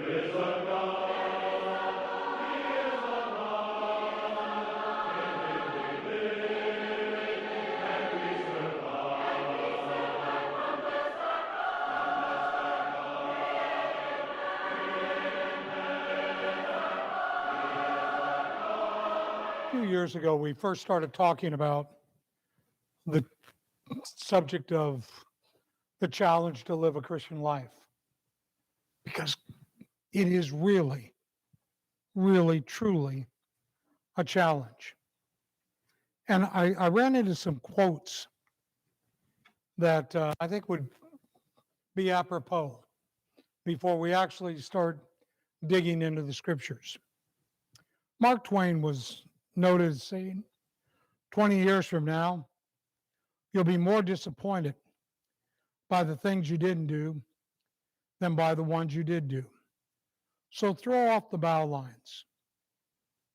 A few years ago, we first started talking about the subject of the challenge to live a Christian life because it is really, really, truly a challenge. And I ran into some quotes that I think would be apropos before we actually start digging into the scriptures. Mark Twain was noted as saying, 20 years from now, you'll be more disappointed by the things you didn't do than by the ones you did do. So throw off the bow lines,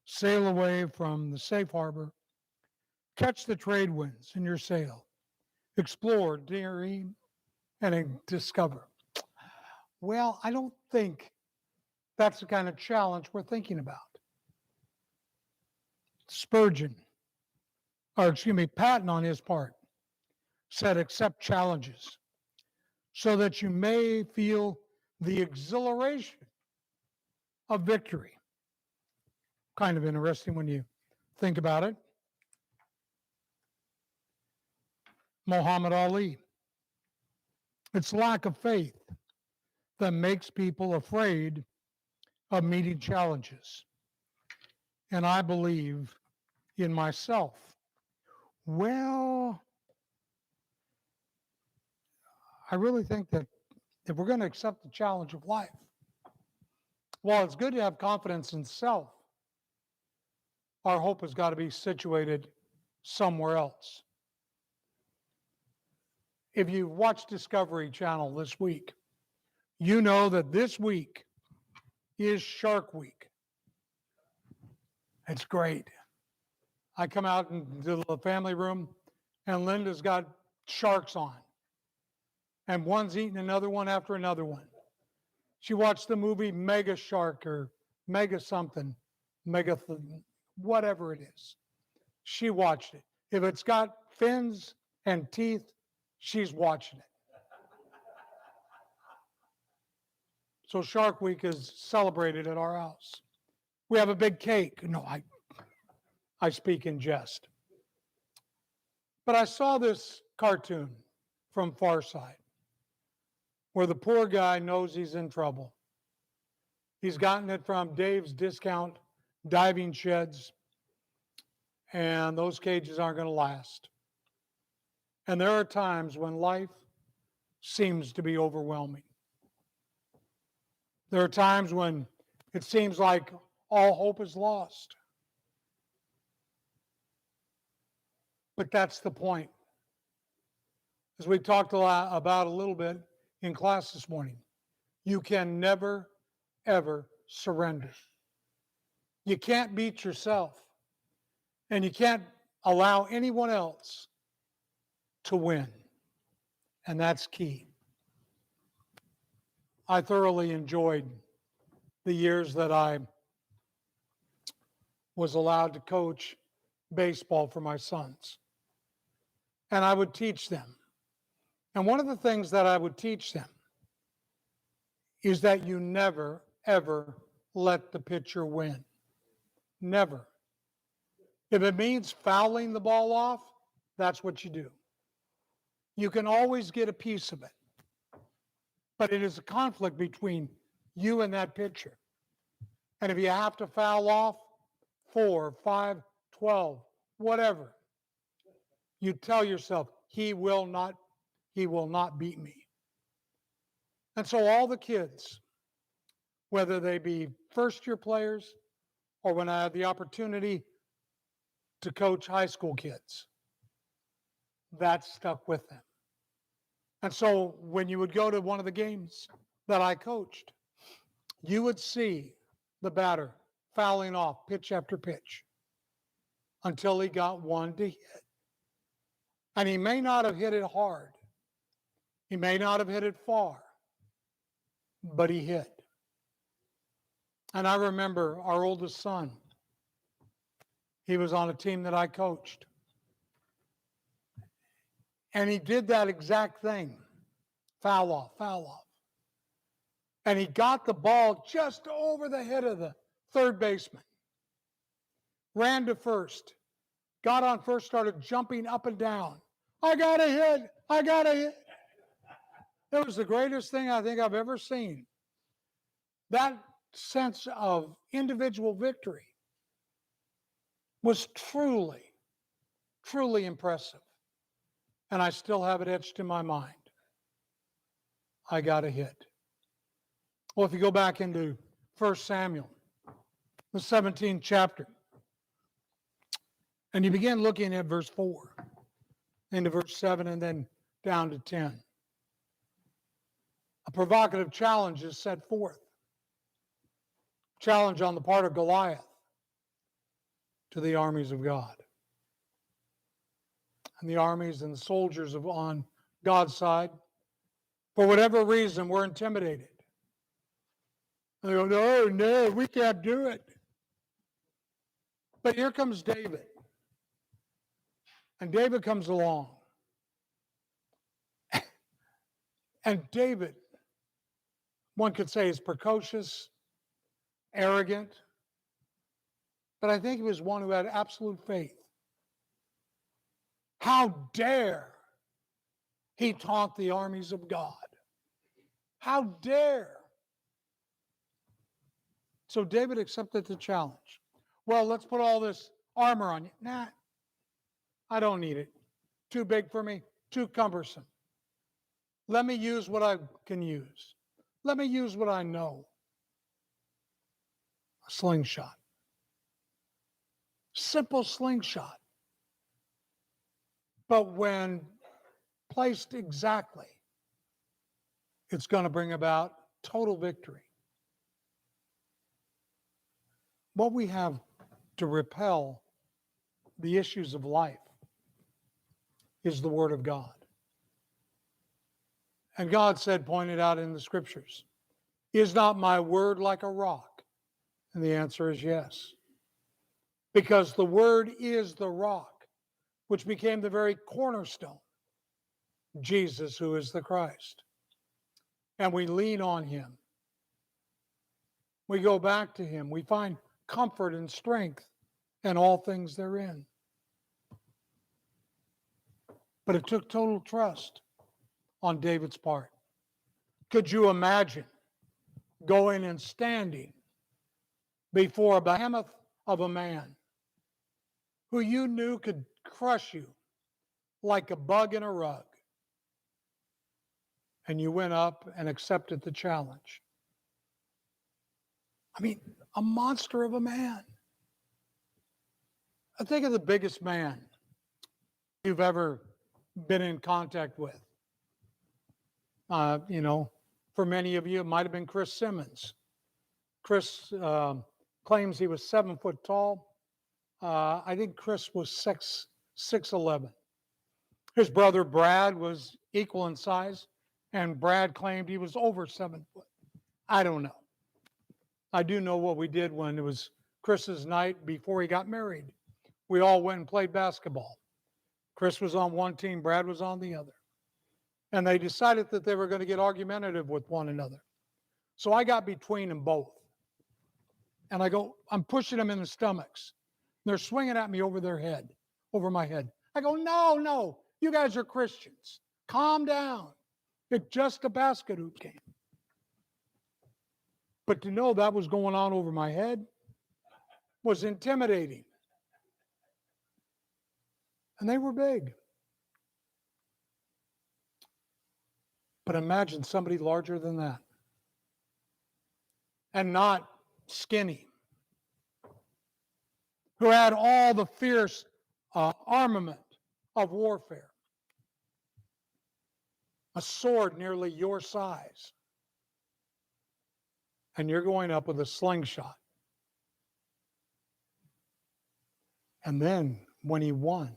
sail away from the safe harbor, catch the trade winds in your sail, explore, dream, and discover. Well, I don't think that's the kind of challenge we're thinking about. Patton on his part said, accept challenges so that you may feel the exhilaration of victory. Kind of interesting when you think about it. Muhammad Ali. It's lack of faith that makes people afraid of meeting challenges. And I believe in myself. Well, I really think that if we're going to accept the challenge of life, while it's good to have confidence in self, our hope has got to be situated somewhere else. If you watch Discovery Channel this week, you know that this week is Shark Week. It's great. I come out into the family room and Linda's got sharks on. And one's eating another one after another one. She watched the movie Mega Shark or Mega something, whatever it is. She watched it. If it's got fins and teeth, she's watching it. So Shark Week is celebrated at our house. We have a big cake. No, I speak in jest. But I saw this cartoon from Far Side where the poor guy knows he's in trouble. He's gotten it from Dave's Discount Diving Sheds, and those cages aren't going to last. And there are times when life seems to be overwhelming. There are times when it seems like all hope is lost. But that's the point. As we talked about a little bit in class this morning, you can never, ever surrender. You can't beat yourself, and you can't allow anyone else to win. And that's key. I thoroughly enjoyed the years that I was allowed to coach baseball for my sons. And I would teach them. And one of the things that I would teach them is that you never, ever let the pitcher win. Never. If it means fouling the ball off, that's what you do. You can always get a piece of it. But it is a conflict between you and that pitcher. And if you have to foul off 4, 5, 12, whatever, you tell yourself, he will not beat me. And so all the kids, whether they be first-year players or when I had the opportunity to coach high school kids, that stuck with them. And so when you would go to one of the games that I coached, you would see the batter fouling off pitch after pitch until he got one to hit. And he may not have hit it hard. He may not have hit it far, but he hit. And I remember our oldest son, he was on a team that I coached. And he did that exact thing. Foul off, foul off. And he got the ball just over the head of the third baseman. Ran to first. Got on first, started jumping up and down. I got a hit. I got a hit. It was the greatest thing I think I've ever seen. That sense of individual victory was truly, truly impressive. And I still have it etched in my mind. I got a hit. Well, if you go back into 1 Samuel, the 17th chapter, and you begin looking at verse 4, into verse 7, and then down to 10, a provocative challenge is set forth. Challenge on the part of Goliath to the armies of God. And the armies and the soldiers on God's side, for whatever reason, were intimidated. They go, no, we can't do it. But here comes David. And David comes along. And David, one could say, is precocious, arrogant, but I think he was one who had absolute faith. How dare he taunt the armies of God? How dare? So David accepted the challenge. Well, let's put all this armor on you. Nah, I don't need it. Too big for me, too cumbersome. Let me use what I can use. Let me use what I know. A slingshot. Simple slingshot. But when placed exactly, it's going to bring about total victory. What we have to repel the issues of life is the Word of God. And God said, pointed out in the scriptures, is not my word like a rock? And the answer is yes. Because the Word is the rock, which became the very cornerstone, Jesus, who is the Christ. And we lean on Him. We go back to Him. We find comfort and strength and all things therein. But it took total trust on David's part. Could you imagine going and standing before a behemoth of a man who you knew could crush you like a bug in a rug, and you went up and accepted the challenge? I mean, a monster of a man. I think of the biggest man you've ever been in contact with. For many of you, it might have been Chris Simmons. Chris claims he was 7 foot tall. I think Chris was 6'11". His brother Brad was equal in size, and Brad claimed he was over 7 foot. I don't know. I do know what we did when it was Chris's night before he got married. We all went and played basketball. Chris was on one team, Brad was on the other. And they decided that they were going to get argumentative with one another. So I got between them both. And I'm pushing them in the stomachs. They're swinging at me over my head. I go, no, you guys are Christians. Calm down. It's just a basket hoop game. But to know that was going on over my head was intimidating. And they were big. But imagine somebody larger than that. And not skinny. Who had all the fierce armament of warfare. A sword nearly your size. And you're going up with a slingshot. And then when he won,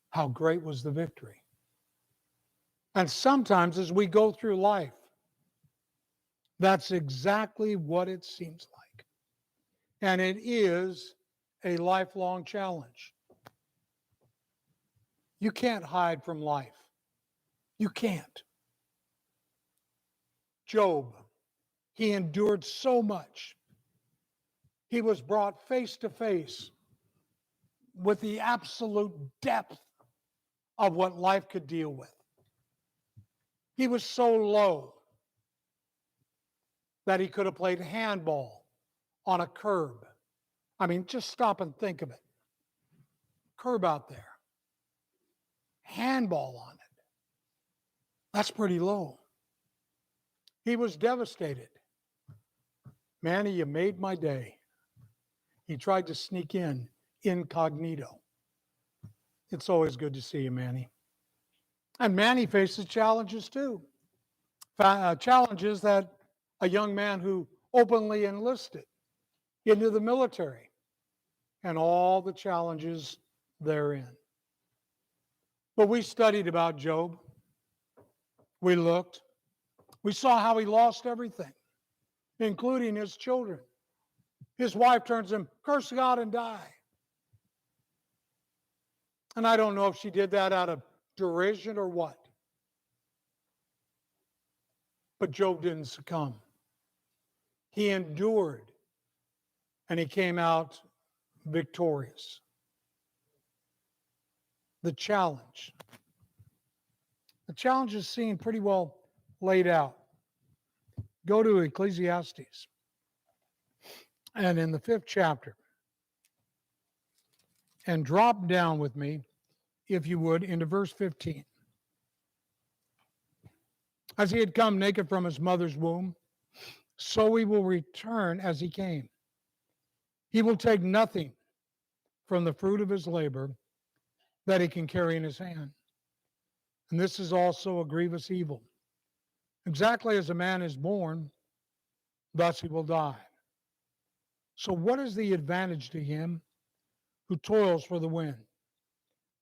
how great was the victory? And sometimes as we go through life, That's exactly what it seems like. And it is a lifelong challenge. You can't hide from life. You can't. Job, he endured so much. He was brought face to face with the absolute depth of what life could deal with. He was so low that he could have played handball on a curb. I mean, just stop and think of it. Curb out there, handball on it. That's pretty low. He was devastated. Manny, you made my day. He tried to sneak in incognito. It's always good to see you, Manny. And Manny faces challenges too. Challenges that a young man who openly enlisted into the military and all the challenges therein. But we studied about Job. We looked. We saw how he lost everything, including his children. His wife turns to him, curse God and die. And I don't know if she did that out of derision or what. But Job didn't succumb. He endured and he came out victorious. The challenge. The challenge is seen pretty well laid out. Go to Ecclesiastes. And in the 5th chapter, and drop down with me, if you would, into verse 15. As he had come naked from his mother's womb, so he will return as he came. He will take nothing from the fruit of his labor that he can carry in his hand. And this is also a grievous evil. Exactly as a man is born, thus he will die. So what is the advantage to him who toils for the wind?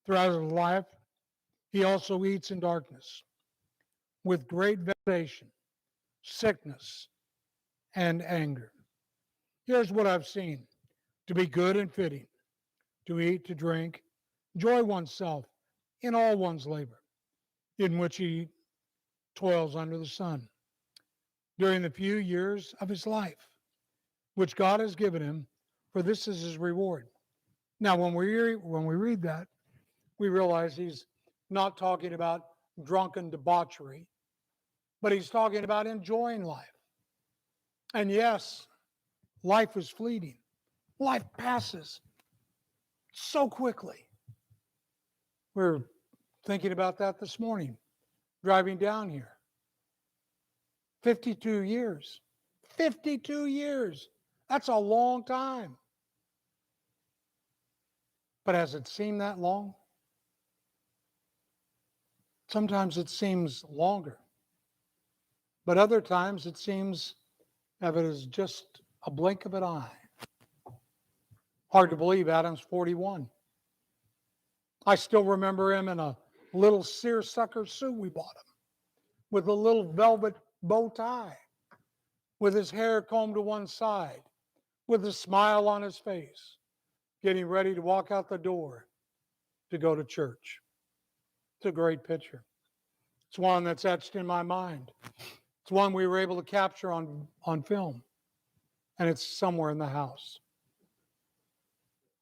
Throughout his life, he also eats in darkness, with great vexation, sickness, and anger. Here's what I've seen. To be good and fitting, to eat, to drink, enjoy oneself in all one's labor, in which he toils under the sun, during the few years of his life, which God has given him, for this is his reward. Now, when we read that, we realize he's not talking about drunken debauchery, but he's talking about enjoying life. And yes, life is fleeting. Life passes so quickly. We're thinking about that this morning, driving down here. 52 years. 52 years. That's a long time. But has it seemed that long? Sometimes it seems longer. But other times it seems that it is just a blink of an eye. Hard to believe Adam's 41. I still remember him in a little seersucker suit we bought him, with a little velvet bow tie, with his hair combed to one side, with a smile on his face, getting ready to walk out the door to go to church. It's a great picture. It's one that's etched in my mind. It's one we were able to capture on film, and it's somewhere in the house.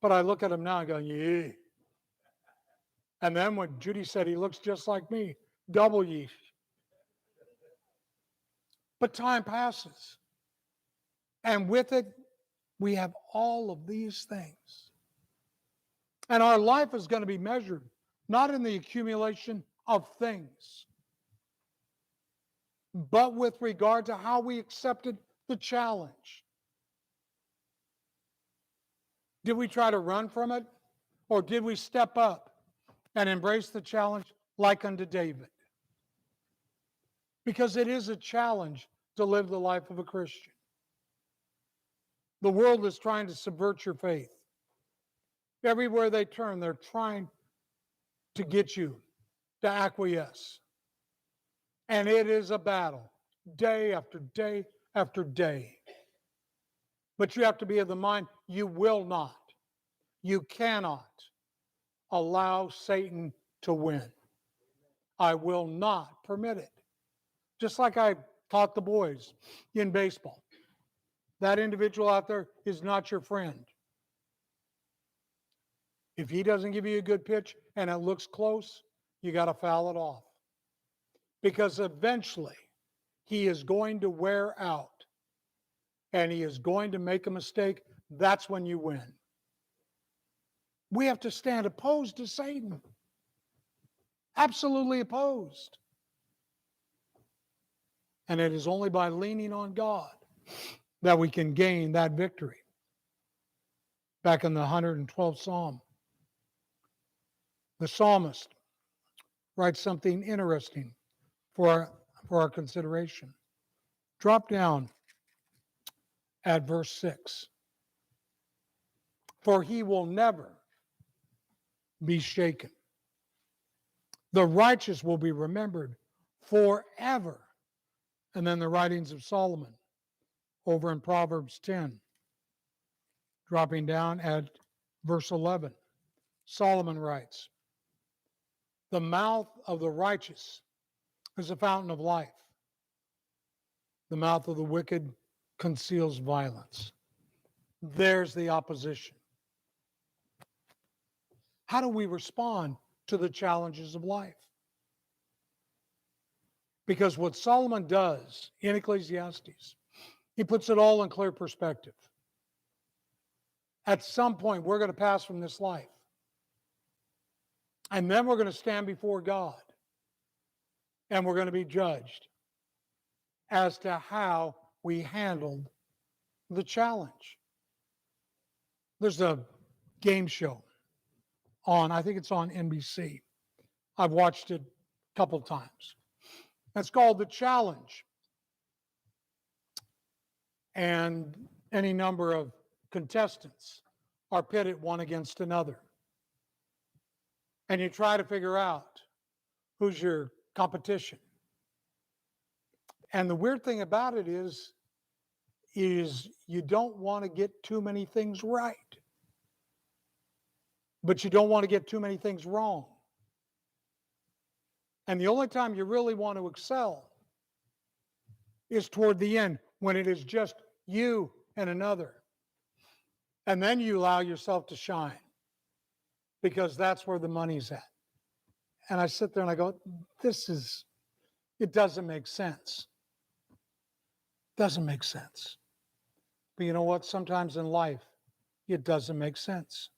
But I look at him now and go, yeah. And then when Judy said he looks just like me, double yeesh. But time passes. And with it, we have all of these things. And our life is going to be measured not in the accumulation of things, but with regard to how we accepted the challenge. Did we try to run from it? Or did we step up and embrace the challenge like unto David? Because it is a challenge to live the life of a Christian. The world is trying to subvert your faith. Everywhere they turn, they're trying to get you to acquiesce. And it is a battle, day after day after day. But you have to be of the mind, you will not, you cannot allow Satan to win. I will not permit it. Just like I taught the boys in baseball. That individual out there is not your friend. If he doesn't give you a good pitch and it looks close, you got to foul it off. Because eventually he is going to wear out and he is going to make a mistake. That's when you win. We have to stand opposed to Satan. Absolutely opposed. And it is only by leaning on God that we can gain that victory. Back in the 112th Psalm, the psalmist writes something interesting for our consideration. Drop down at verse 6. For he will never be shaken. The righteous will be remembered forever. And then the writings of Solomon over in Proverbs 10. Dropping down at verse 11. Solomon writes, the mouth of the righteous is a fountain of life. The mouth of the wicked conceals violence. There's the opposition. How do we respond to the challenges of life? Because what Solomon does in Ecclesiastes, he puts it all in clear perspective. At some point, we're going to pass from this life. And then we're going to stand before God. And we're going to be judged as to how we handled the challenge. There's a game show on, I think it's on NBC. I've watched it a couple times. It's called The Challenge. And any number of contestants are pitted one against another. And you try to figure out who's your competition. And the weird thing about it is you don't want to get too many things right. But you don't want to get too many things wrong. And the only time you really want to excel is toward the end, when it is just you and another. And then you allow yourself to shine, because that's where the money's at. And I sit there and I go, it doesn't make sense. Doesn't make sense. But you know what? Sometimes in life, it doesn't make sense.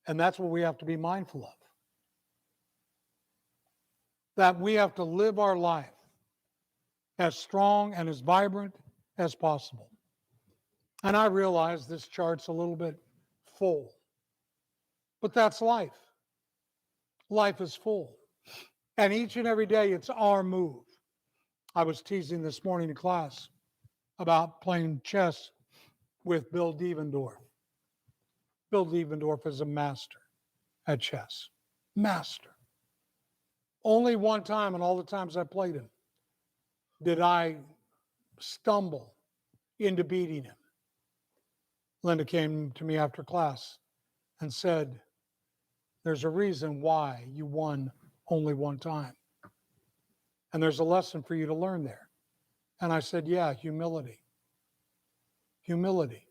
And that's what we have to be mindful of. That we have to live our life as strong and as vibrant as possible. And I realize this chart's a little bit full. But that's life. Life is full. And each and every day, it's our move. I was teasing this morning in class about playing chess with Bill Devendorf. Bill Devendorf is a master at chess. Master. Only one time in all the times I played him did I stumble into beating him. Linda came to me after class and said, there's a reason why you won only one time. And there's a lesson for you to learn there. And I said, yeah, humility. Humility.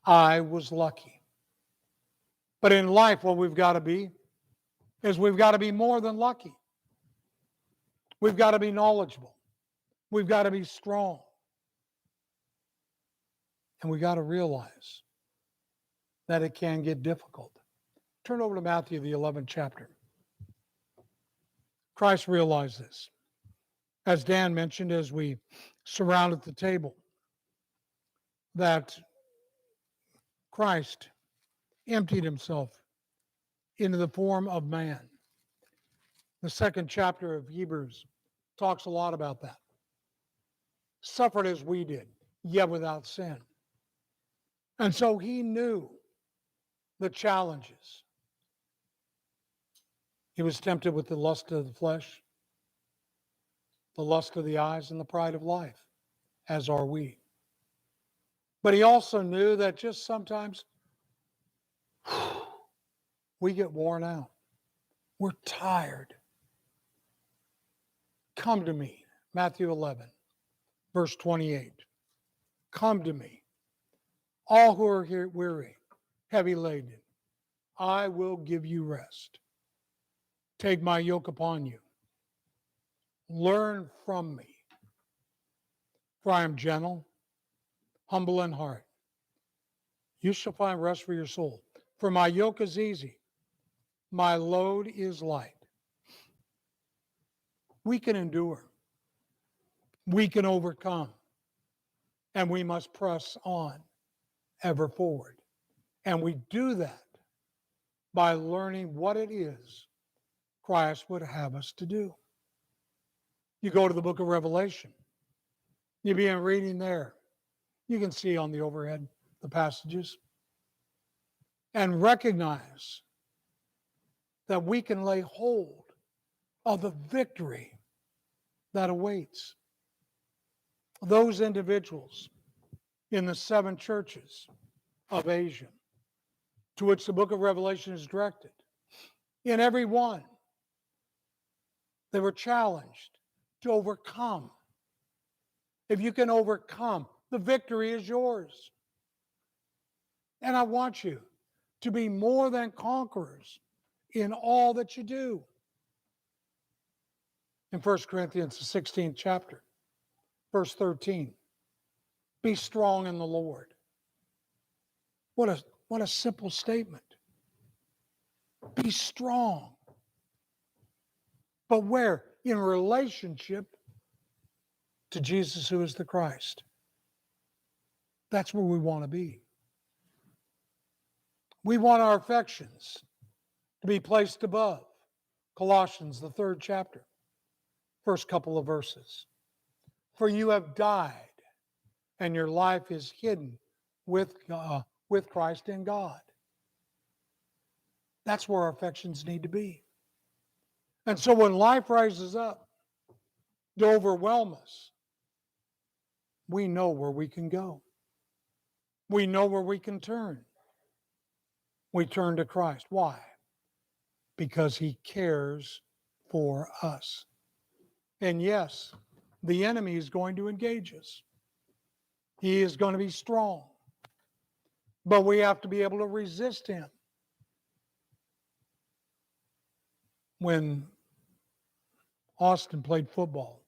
I was lucky. But in life, what we've got to be is we've got to be more than lucky. We've got to be knowledgeable. We've got to be strong. And we got to realize that it can get difficult. Turn over to Matthew, the 11th chapter. Christ realized this. As Dan mentioned, as we surrounded the table, that Christ emptied himself into the form of man. The second chapter of Hebrews talks a lot about that. Suffered as we did, yet without sin. And so he knew the challenges. He was tempted with the lust of the flesh. the lust of the eyes and the pride of life, as are we. But he also knew that just sometimes we get worn out. We're tired. Come to me, Matthew 11, verse 28. Come to me, all who are here weary, heavy laden. I will give you rest. Take my yoke upon you. Learn from me, for I am gentle, humble in heart. You shall find rest for your soul. For my yoke is easy, my load is light. We can endure. We can overcome. And we must press on ever forward. And we do that by learning what it is Christ would have us to do. You go to the book of Revelation. You begin reading there. You can see on the overhead the passages. And recognize that we can lay hold of the victory that awaits. Those individuals in the 7 churches of Asia to which the book of Revelation is directed, in every one, they were challenged to overcome. If you can overcome, the victory is yours. And I want you to be more than conquerors in all that you do. In 1 Corinthians, the 16th chapter, verse 13, be strong in the Lord. What a simple statement. Be strong. But where? In relationship to Jesus, who is the Christ. That's where we want to be. We want our affections to be placed above. Colossians, the 3rd chapter, first couple of verses. For you have died, and your life is hidden with Christ in God. That's where our affections need to be. And so when life rises up to overwhelm us, we know where we can go. We know where we can turn. We turn to Christ. Why? Because he cares for us. And yes, the enemy is going to engage us. He is going to be strong. But we have to be able to resist him. When Austin played football,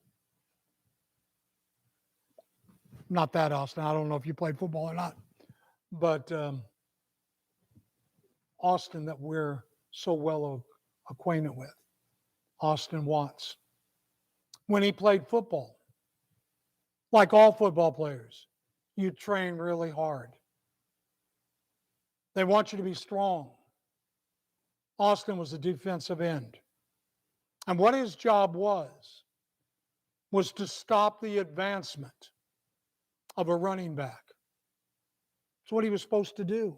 not that Austin, I don't know if you played football or not, but Austin that we're so well acquainted with, Austin Watts. When he played football, like all football players, you train really hard. They want you to be strong. Austin was a defensive end. And what his job was to stop the advancement of a running back. That's what he was supposed to do.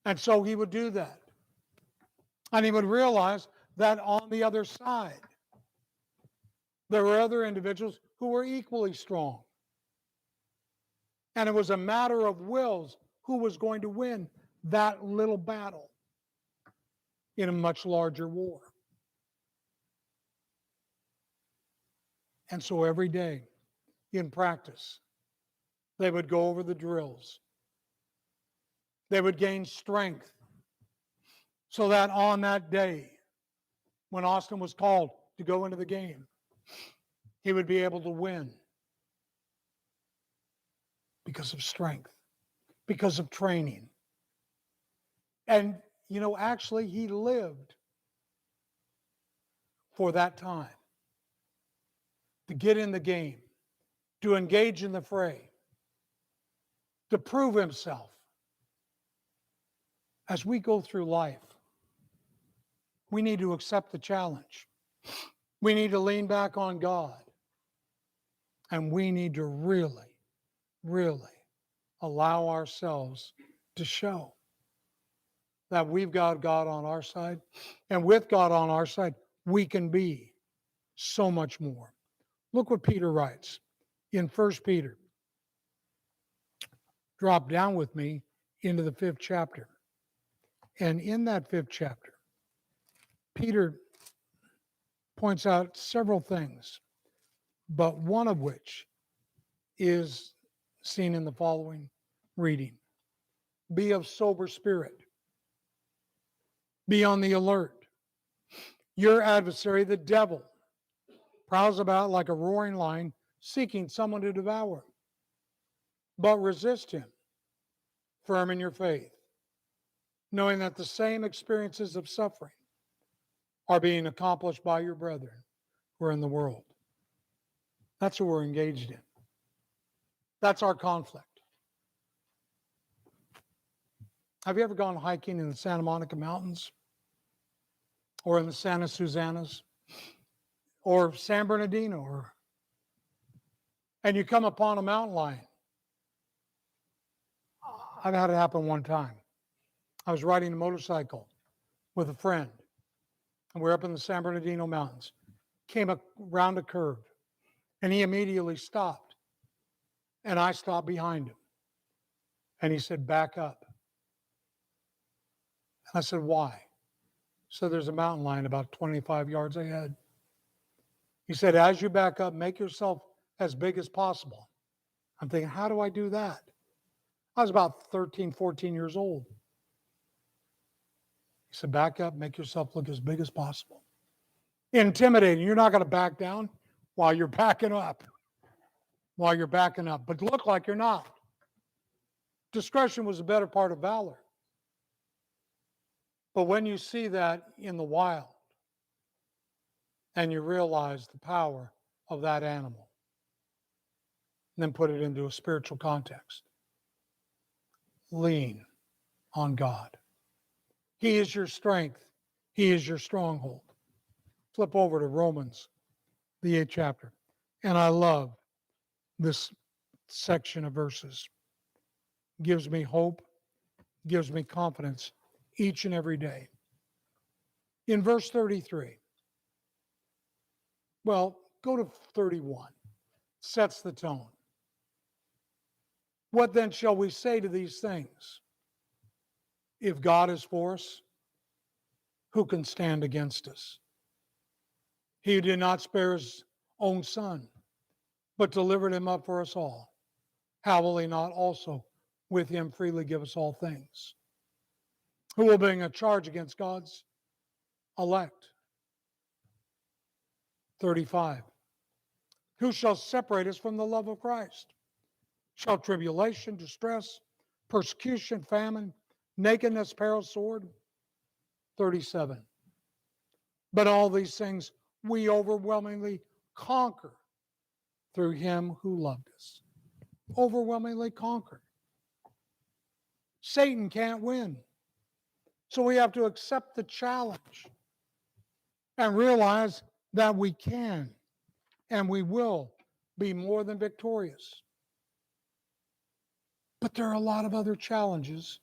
And so he would do that. And he would realize that on the other side, there were other individuals who were equally strong. And it was a matter of wills who was going to win that little battle in a much larger war. And so every day in practice, they would go over the drills. They would gain strength so that on that day, when Austin was called to go into the game, he would be able to win because of strength, because of training. And, actually, he lived for that time to get in the game, to engage in the fray, to prove himself. As we go through life, we need to accept the challenge. We need to lean back on God. And we need to really, really allow ourselves to show that we've got God on our side. And with God on our side, we can be so much more. Look what Peter writes in 1 Peter. Drop down with me into the 5th chapter. And in that 5th chapter, Peter points out several things, but one of which is seen in the following reading. Be of sober spirit. Be on the alert. Your adversary, the devil, prowls about like a roaring lion, seeking someone to devour. But resist him, firm in your faith, knowing that the same experiences of suffering are being accomplished by your brethren who are in the world. That's what we're engaged in. That's our conflict. Have you ever gone hiking in the Santa Monica Mountains? Or in the Santa Susanas? Or San Bernardino? And you come upon a mountain lion? I've had it happen one time. I was riding a motorcycle with a friend, and we're up in the San Bernardino Mountains. Came around a curve, and he immediately stopped. And I stopped behind him. And he said, back up. And I said, why? So there's a mountain lion about 25 yards ahead. He said, as you back up, make yourself as big as possible. I'm thinking, how do I do that? I was about 13, 14 years old. He said, back up, make yourself look as big as possible. Intimidating. You're not going to back down while you're backing up. But look like you're not. Discretion was a better part of valor. But when you see that in the wild and you realize the power of that animal, then put it into a spiritual context. Lean on God. He is your strength. He is your stronghold. Flip over to Romans, the 8th chapter. And I love this section of verses. Gives me hope, gives me confidence each and every day. In verse 33, well, go to 31, sets the tone. What then shall we say to these things? If God is for us, who can stand against us? He who did not spare his own son, but delivered him up for us all, how will he not also with him freely give us all things? Who will bring a charge against God's elect? 35. Who shall separate us from the love of Christ? Shall tribulation, distress, persecution, famine, nakedness, peril, sword? 37. But all these things we overwhelmingly conquer through him who loved us. Overwhelmingly conquer. Satan can't win. So we have to accept the challenge and realize that we can and we will be more than victorious. But there are a lot of other challenges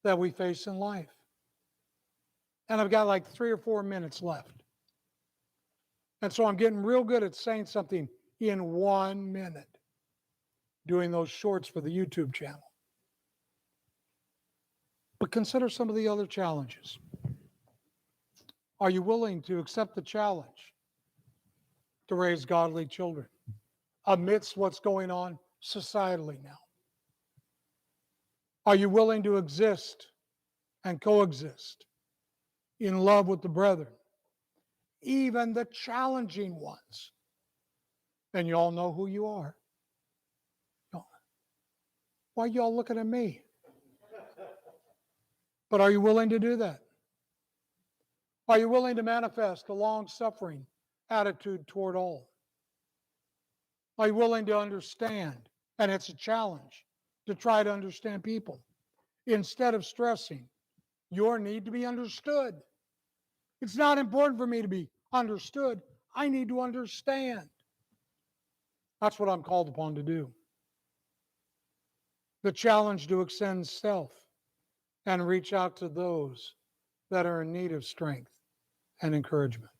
that we face in life. And I've got like 3 or 4 minutes left. And so I'm getting real good at saying something in 1 minute, doing those shorts for the YouTube channel. But consider some of the other challenges. Are you willing to accept the challenge to raise godly children amidst what's going on societally now? Are you willing to exist and coexist in love with the brethren, even the challenging ones? And you all know who you are. Why are y'all looking at me? But are you willing to do that? Are you willing to manifest a long-suffering attitude toward all? Are you willing to understand? And it's a challenge to try to understand people instead of stressing your need to be understood. It's not important for me to be understood. I need to understand. That's what I'm called upon to do. The challenge to extend self and reach out to those that are in need of strength and encouragement.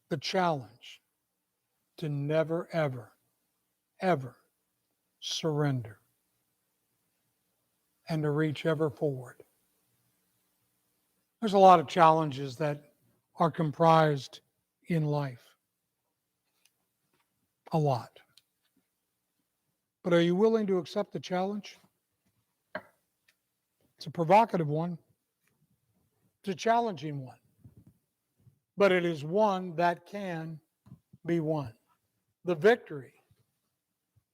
the challenge to never, ever, ever surrender and to reach ever forward. There's a lot of challenges that are comprised in life. A lot. But are you willing to accept the challenge? It's a provocative one. It's a challenging one. But it is one that can be won. The victory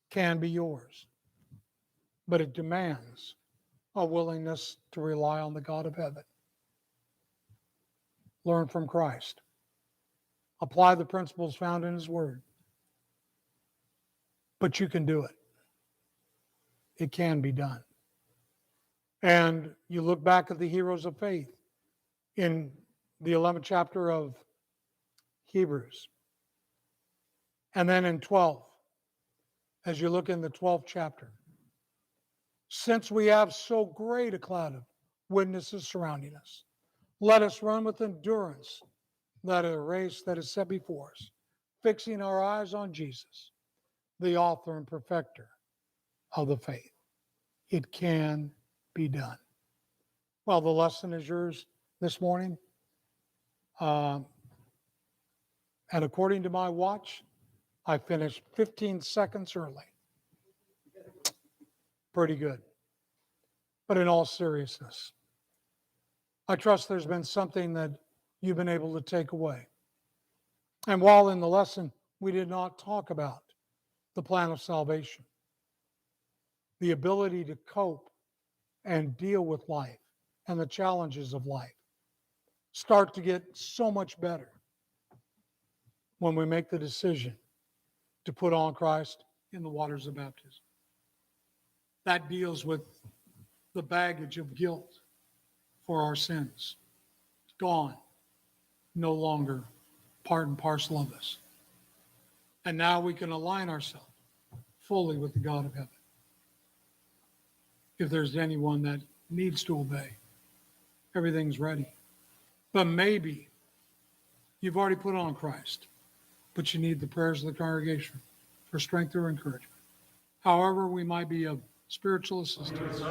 can be yours. But it demands a willingness to rely on the God of heaven. Learn from Christ. Apply the principles found in His Word. But you can do it. It can be done. And you look back at the heroes of faith in the 11th chapter of Hebrews. And then in 12, as you look in the 12th chapter, since we have so great a cloud of witnesses surrounding us, let us run with endurance that race that is set before us, fixing our eyes on Jesus, the author and perfecter of the faith. It can be done. Well, the lesson is yours this morning. And according to my watch, I finished 15 seconds early. Pretty good. But in all seriousness, I trust there's been something that you've been able to take away. And while in the lesson, we did not talk about the plan of salvation, the ability to cope and deal with life and the challenges of life start to get so much better when we make the decision to put on Christ in the waters of baptism. That deals with the baggage of guilt for our sins. It's gone, no longer part and parcel of us. And now we can align ourselves fully with the God of heaven. If there's anyone that needs to obey, everything's ready. But maybe you've already put on Christ, but you need the prayers of the congregation for strength or encouragement. However we might be of spiritual assistance.